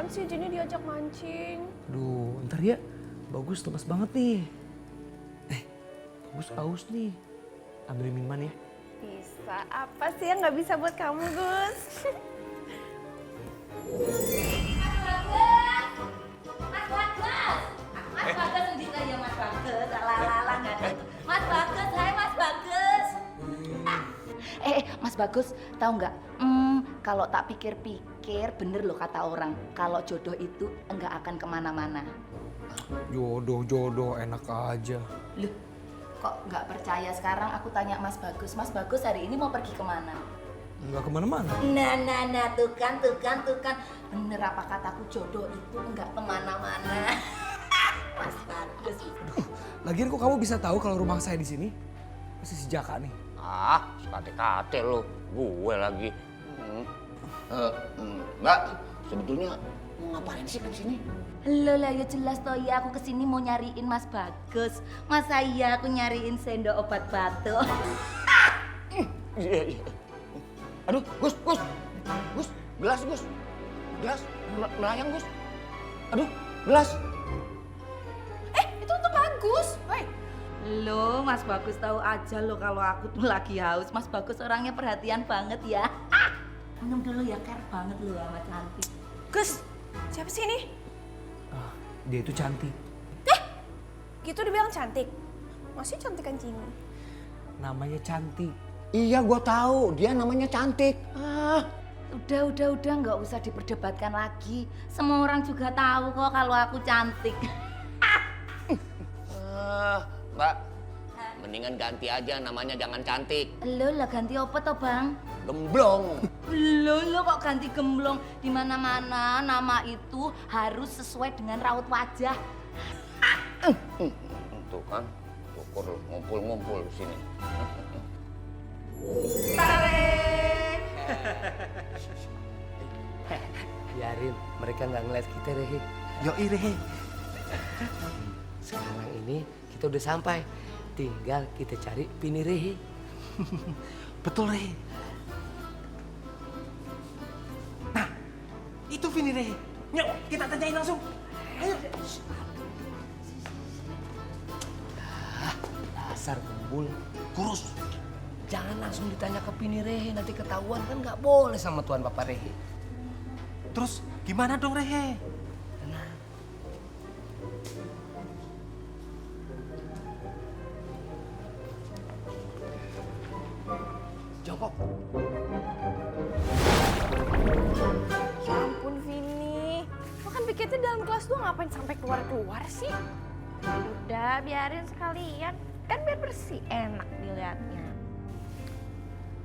apaan sih Jenny diajak mancing? Duh, ntar ya. Bagus, lemas banget nih. Bagus aus nih. Ambil minuman ya. Bisa, apa sih yang nggak bisa buat kamu, Gus? Mas Bagus juga ya Mas Bagus, lala nggak ada itu. Mas Bagus, hai Mas Bagus. Mas Bagus, tahu nggak? Kalau tak pikir-pikir, bener loh kata orang, kalau jodoh itu enggak akan kemana-mana. Jodoh, enak aja. Loh, kok nggak percaya? Sekarang aku tanya Mas Bagus hari ini mau pergi kemana? Nggak kemana-mana. Nah, tuh kan. Bener apa kataku, jodoh itu enggak kemana-mana. Mas Bagus. Lagian kok kamu bisa tahu kalau rumah saya di sini? Masih si Jaka nih. Ah, sekate-kate lo, gue lagi. Mbak, sebetulnya mau ngapain sih ke sini? Loh lah ya jelas toh ya aku kesini mau nyariin Mas Bagus. Masa iya aku nyariin sendok obat batuk. Iya. Aduh, Gus, gelas, melayang Gus. Aduh, gelas. Itu untuk Bagus. Woi, Loh Mas Bagus tahu aja loh kalau aku tuh lagi haus. Mas Bagus orangnya perhatian banget ya. Minum dulu ya, care banget loh sama cantik. Gus, siapa sih ini? Dia itu cantik. Gitu dibilang cantik. Masih cantikan Jenny. Namanya cantik. Iya, gue tahu. Dia namanya cantik. Udah nggak usah diperdebatkan lagi. Semua orang juga tahu kok kalau aku cantik. Mbak, mendingan ganti aja namanya, jangan cantik. Lo lah ganti apa toh bang? Gemblong. Lo kok ganti gemblong? Di mana-mana nama itu harus sesuai dengan raut wajah. Tuh kan, syukur ngumpul-ngumpul di sini. Biarin, mereka nggak ngeliat kita, Rehe. Yoi, Rehe. Sekarang ini kita udah sampai. Tinggal kita cari Pini Rehe. Betul, Rehe. Nah, itu Vini Rehe. Yuk, kita tanyain langsung. Ayo. Dasar gembul, kurus. Jangan langsung ditanya ke Pini Rehe, nanti ketahuan kan nggak boleh sama Tuan Papa Rehe. Terus gimana dong, Rehe? Tenang. Jongkok. Ya ampun Vini. Lo kan pikirnya dalam kelas doang ngapain sampai keluar-keluar sih? Udah, biarin sekalian. Kan biar bersih, enak dilihatnya.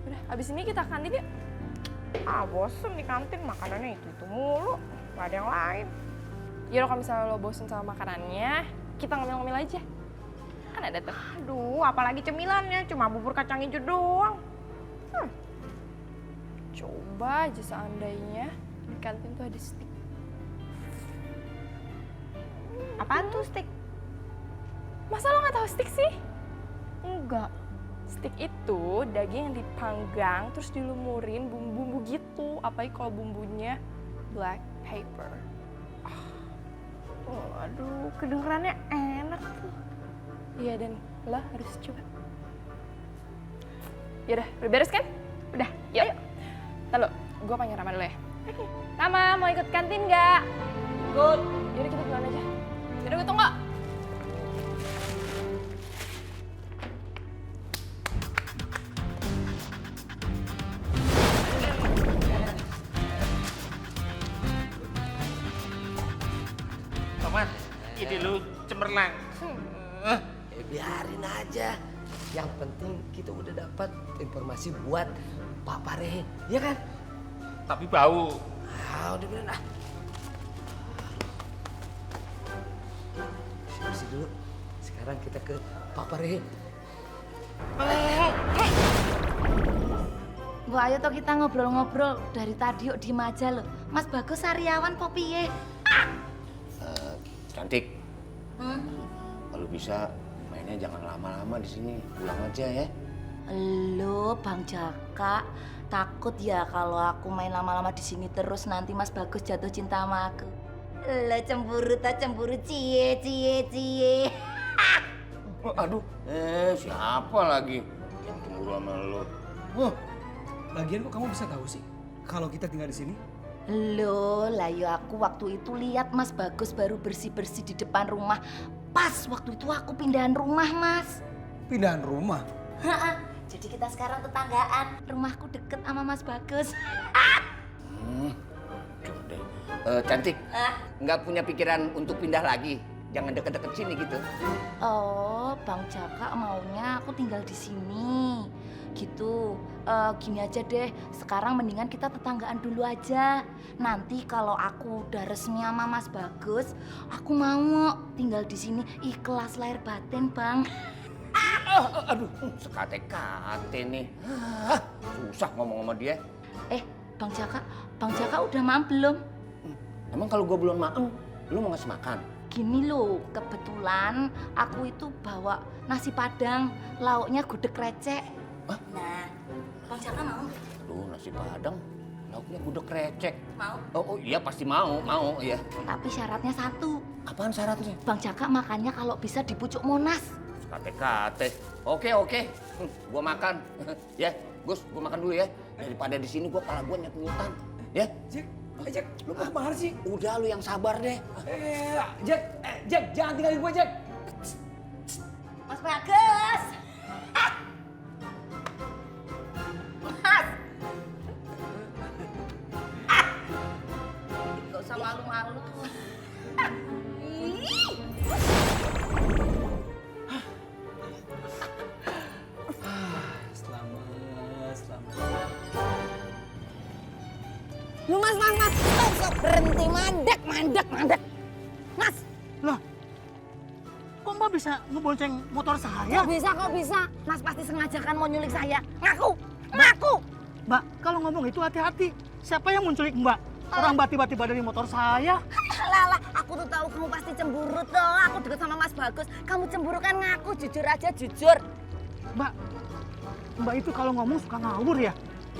Udah, abis ini kita kantin yuk. Bosen di kantin, makanannya itu mulu. Gak ada yang lain. Ya kalau misalnya lo bosen sama makanannya, kita ngemil-ngemil aja. Kan ada tuh. Aduh, apalagi cemilannya, cuma bubur kacang hijau doang. Coba aja seandainya di kantin tuh ada steak. Apaan tuh steak? Masa lo gak tahu steak sih? Enggak. Steak itu daging yang dipanggang terus dilumurin bumbu-bumbu gitu. Apalagi kalau bumbunya black pepper. Aduh, kedengerannya enak tuh. Iya, dan lo harus coba. Yaudah, udah beres kan? Udah, yuk. Ntar lo, gue panggil Rama dulu ya. Rama, mau ikut kantin nggak? Ikut. Yaudah kita pulang aja. Yaudah, gue tunggu. Paman, ide lu cemerlang. Biarin aja. Yang penting kita udah dapat informasi buat Papa Rehe, ya kan? Tapi bau. Udah bener ah. Bersih dulu. Sekarang kita ke Papa Rehe. Wah ayo toh kita ngobrol-ngobrol. Dari tadi yuk diem aja loh. Mas Bagus sariawan po piye? Cantik, kalau bisa mainnya jangan lama-lama di sini, pulang aja ya. Lo Bang Jaka, takut ya kalau aku main lama-lama di sini terus nanti Mas Bagus jatuh cinta sama aku. Lo cemburu tak cemburu cie cie cie. Aduh, siapa lagi yang cemburu sama lo? Lagian kok kamu bisa tahu sih kalau kita tinggal di sini? Loh, lah ya aku waktu itu lihat Mas Bagus baru bersih-bersih di depan rumah. Pas waktu itu aku pindahan rumah, Mas. Pindahan rumah? Jadi kita sekarang tetanggaan. Rumahku deket sama Mas Bagus. Coba deh. Cantik, nggak punya pikiran untuk pindah lagi? Jangan deket-deket sini gitu. Oh, Bang Jaka maunya aku tinggal di sini. Gitu. Gini aja deh, sekarang mendingan kita tetanggaan dulu aja. Nanti kalau aku udah resmi sama Mas Bagus, aku mau tinggal di sini ikhlas lahir batin, Bang. Aduh, sekate-kate nih. Susah ngomong sama dia. Bang Jaka udah makan belum? Emang kalau gue belum makan, lu mau ngasih makan? Gini loh, kebetulan aku itu bawa nasi padang, lauknya gudeg recek. Nah, Bang Jaka mau? Aduh, nasi padang, lauknya gudeg recek. Mau? Oh iya pasti mau ya. Tapi syaratnya satu, Apaan syaratnya? Bang Jaka makannya kalau bisa di pucuk Monas. Kate-kate. Oke. Gua makan. Ya, Gus, gua makan dulu ya. Daripada di sini gua kepala gua nyet-nyetan. Ya. Jack, lu apa sih? Udah lu yang sabar deh. Jack, jangan tinggalin gue, Jack. Mas Bagus! Mas! Gak usah malu-malu. Selamat. Lu mas, stop, berhenti, mandek. Mas, Loh, kok Mbak bisa ngebonceng motor saya? kok bisa? Mas pasti sengaja kan mau nyulik saya. Ngaku! Mbak, kalau ngomong itu hati-hati. Siapa yang menculik Mbak? Orang Mbak tiba-tiba dari motor saya. Alah, aku tuh tahu kamu pasti cemburu toh. Aku deket sama Mas Bagus. Kamu cemburu kan ngaku, jujur aja, jujur. Mbak itu kalau ngomong suka ngawur ya.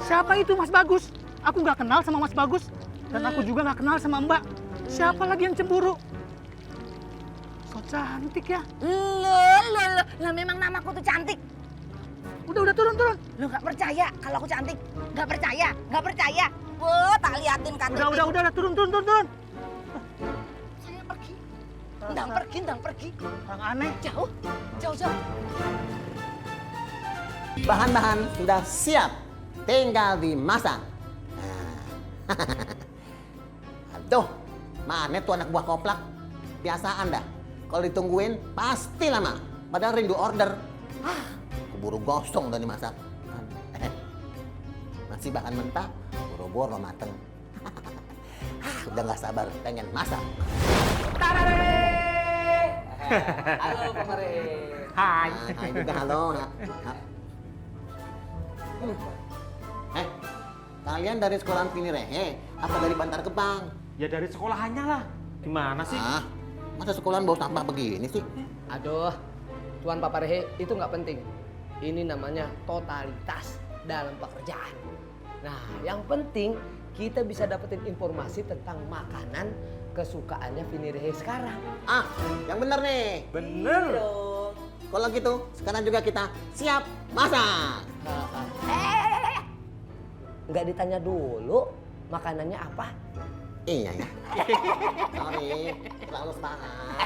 Siapa itu Mas Bagus? Aku nggak kenal sama Mas Bagus. Dan aku juga nggak kenal sama Mbak. Siapa lagi yang cemburu? So cantik ya. Lah memang namaku tuh cantik. Udah turun. Lu nggak percaya kalau aku cantik? Nggak percaya? Wah, tak liatin KTP. Udah turun. Saya pergi. Ndang pergi. Orang aneh. Jauh. Bahan-bahan sudah siap, tinggal dimasak. Aduh, mana tuh anak buah koplak? Biasaan dah, kalau ditungguin pasti lama. Padahal rindu order. Keburu gosong udah dimasak. Masih bahan mentah, boro-boro mateng. Udah nggak sabar, pengen masak. Halo, Pak Mare. Hai. Hai juga, halo. Kalian dari sekolahan Pinirehe apa dari Bantar Gebang? Ya dari sekolahannya lah. Gimana sih? Masa sekolahan bau sampah begini sih? Aduh, Tuan Papa Rehe itu nggak penting. Ini namanya totalitas dalam pekerjaan. Nah, yang penting kita bisa dapetin informasi tentang makanan kesukaannya Vini Rehe sekarang. Yang bener nih. Bener. Kalau gitu, sekarang juga kita siap masak. Nggak ditanya dulu makanannya apa? Iya ya. Sorry, terlalu semangat.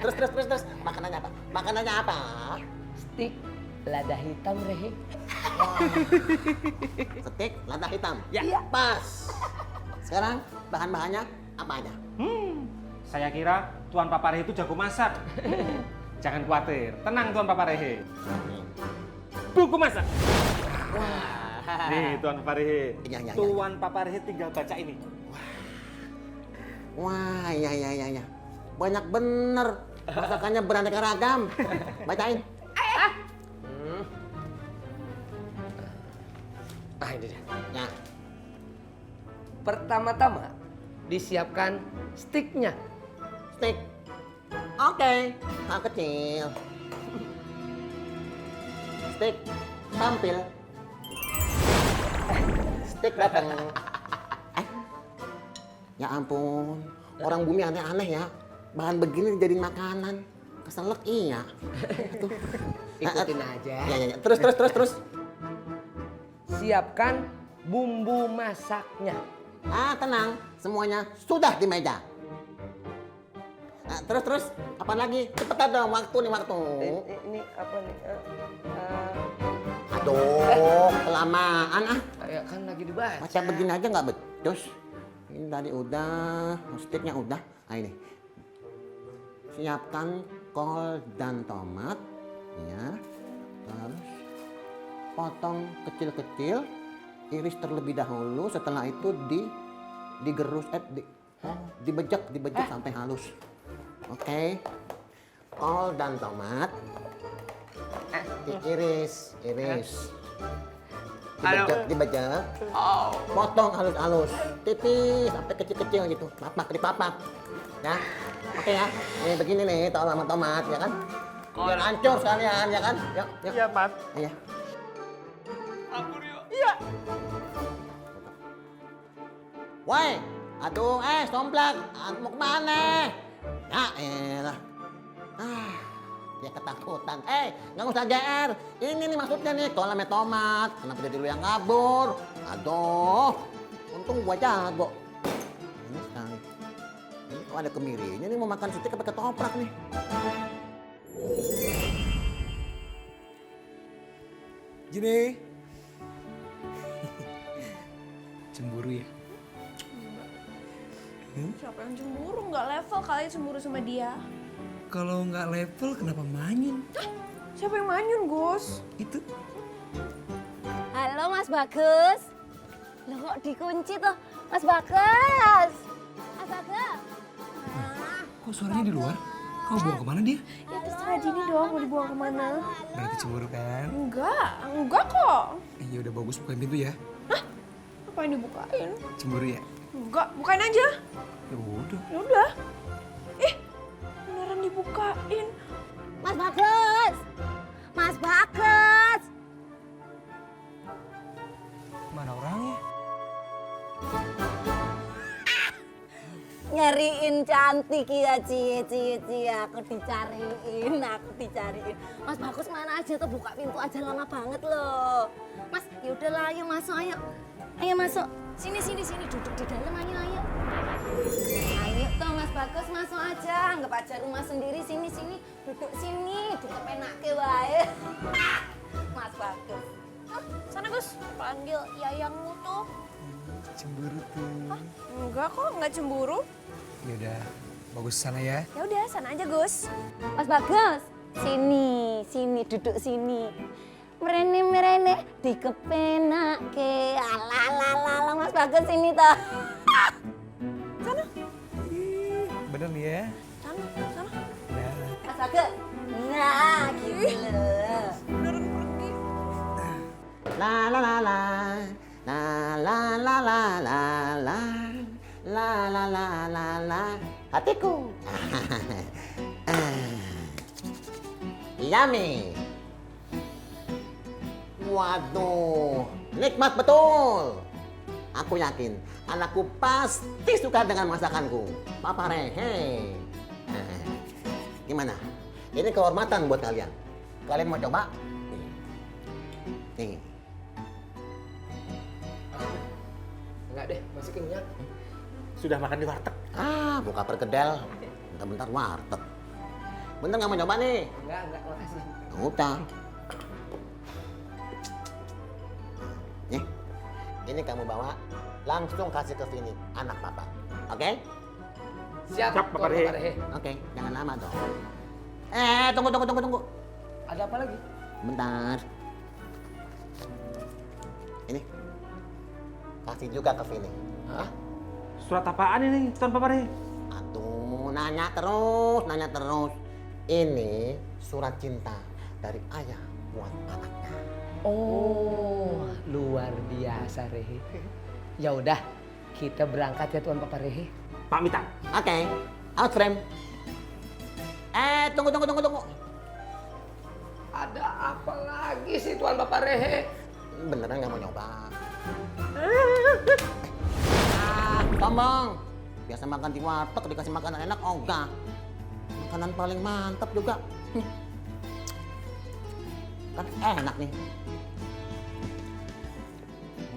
Terus. Makanannya apa? Stik lada hitam Rehe. Steak lada hitam. Ya. Pas. Sekarang bahan-bahannya apa aja? Saya kira Tuan Papa Rehe itu jago masak. Jangan khawatir, tenang Tuan Papa Rehe. Buku masak. Nih Tuan Papa Rehe. Ya. Tuan Papa Rehe tinggal baca ini. Wah, ya. Banyak bener. Masakannya beraneka ragam. Bacain. Ini dia. Ya. Pertama-tama disiapkan stiknya. Steak. Oke. Hal kecil. Steak. tampil. Steak datang. Ya ampun, orang bumi aneh-aneh ya. Bahan begini dijadiin makanan. Keselak iya. Tuh. Ikutin aja. Ya. Terus. Siapkan bumbu masaknya. Tenang, semuanya sudah di meja. Terus, apa lagi? Cepetan dong, waktu. Ini apa nih? Aduh, kelamaan ah. Ya kan lagi dibaca. Macam begini aja nggak becus. Ini tadi udah, steaknya udah. Ini. Siapkan kol dan tomat, ya. Terus potong kecil-kecil, iris terlebih dahulu. Setelah itu digerus, dibejek sampai halus. Oke. Kol dan tomat diiris. Dibejek. Potong halus-halus. Tipis sampai kecil-kecil gitu. Dipapak. Ya. Oke ya. Ini begini nih tomat ya kan. Biar hancur sekalian ya kan. Yuk. Iya, Mat. Iya. Iya. Woi, aduh, somplak, mau kemana? Ya elah. Dia ketakutan. Nggak usah GR. Ini nih maksudnya nih, kolamnya tomat. Kenapa jadi lu yang kabur? Aduh, untung gua jago. Ini sekali. Ini kok ada kemirinya nih mau makan steak apa ketoprak nih? Gini. Cemburu ya? Siapa yang cemburu? Nggak level kali cemburu sama dia. Kalau nggak level kenapa manyun? Siapa yang manyun, Gus? Itu. Halo Mas Bagus. Loh kok dikunci tuh? Mas Bagus. Mas Bagus. Kok suaranya di luar? Kau buang kemana dia? Ya terserah Jini dong mau dibuang kemana. Berarti cemburu kan? Enggak kok. Ya udah bagus bukain pintu ya. Apa yang dibukain? Cemburu ya? Enggak, bukain aja. Ya udah. Ya udah. Beneran dibukain. Mas Bagus. Mas Bagus. Mana orangnya? Nyariin cantik ya cie aku dicariin. Mas Bagus mana aja tuh, buka pintu aja lama banget loh. Mas yaudahlah ayo masuk ayo masuk sini duduk di dalam ayo tuh Mas Bagus masuk aja, anggap aja rumah sendiri. Sini duduk enak wae. Mas Bagus Sana Gus, panggil yayangmu tuh. Cemburu tuh. Enggak kok, enggak cemburu. Ya udah, bagus sana ya. Ya udah, sana aja Gus. Mas Bagus, sini duduk sini. Merene dikepenake. Ala Mas Bagus sini toh. Sana, Bener nih ya. sana. Nah. Mas Bagus. Nah, gitu loh. Beneran pergi. La la la la. La la la la la la. La la la la la. Hatiku. Yummy. Waduh, nikmat betul. Aku yakin anakku pasti suka dengan masakanku. Papa Rehe. Gimana? Ini kehormatan buat kalian. Kalian mau coba? Nih. Enggak deh, masih kenyang. Sudah makan di warteg. Buka perkedel. Bentar-bentar warteg. Bener nggak mau coba nih? Enggak, makasih. Udah. Nih, ini kamu bawa, langsung kasih ke Vini, anak papa. Oke? Siap, Siap, Papa Rehe. Rehe. Oke, jangan lama dong. Tunggu. Ada apa lagi? Bentar. Ini. Kasih juga ke Vini. Hah? Surat apaan ini, Tuan Papa Rehe? Aduh, nanya terus. Ini surat cinta dari ayah buat anaknya. Oh, luar biasa Rehe. Ya udah, kita berangkat ya Tuan Papa Rehe. Pamitan. Oke, out frame. Tunggu. Ada apa lagi sih Tuan Papa Rehe? Beneran nggak mau nyoba? Sombong. Biasa makan di warteg dikasih makanan enak, ogah. Makanan paling mantap juga. Kan enak nih.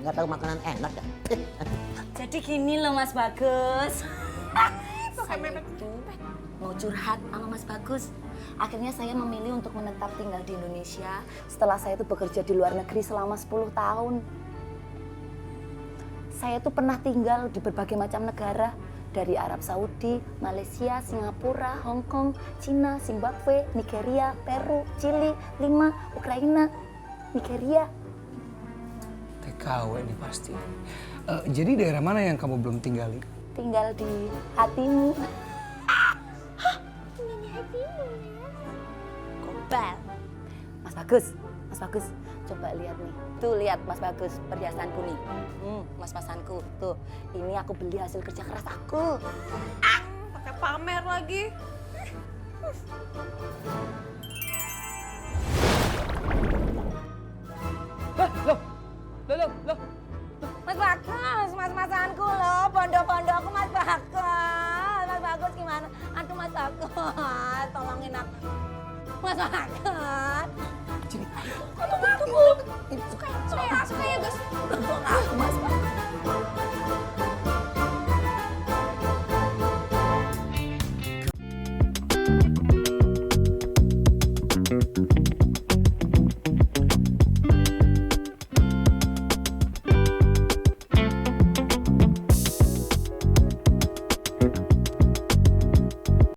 Nggak tahu makanan enak ya? Jadi gini loh Mas Bagus. Saya itu mau curhat sama Mas Bagus. Akhirnya saya memilih untuk menetap tinggal di Indonesia setelah saya itu bekerja di luar negeri selama 10 tahun. Saya itu pernah tinggal di berbagai macam negara, dari Arab Saudi, Malaysia, Singapura, Hong Kong, Cina, Zimbabwe, Nigeria, Peru, Chili, Lima, Ukraina, Nigeria. TKW ini pasti. Jadi daerah mana yang kamu belum tinggali? Tinggal di hatimu. Gobal. Mas Bagus, coba lihat nih. Tuh lihat Mas Bagus, perhiasanku nih. Mas-masanku. Tuh, ini aku beli hasil kerja keras aku. Pakai pamer lagi. Loh. Mas Bagus, mas-masanku loh, pondok-pondokku Mas Bagus. Mas Bagus gimana? Aduh Mas Bagus, tolongin aku. Mas Bagus. Suka ya Gus. Mas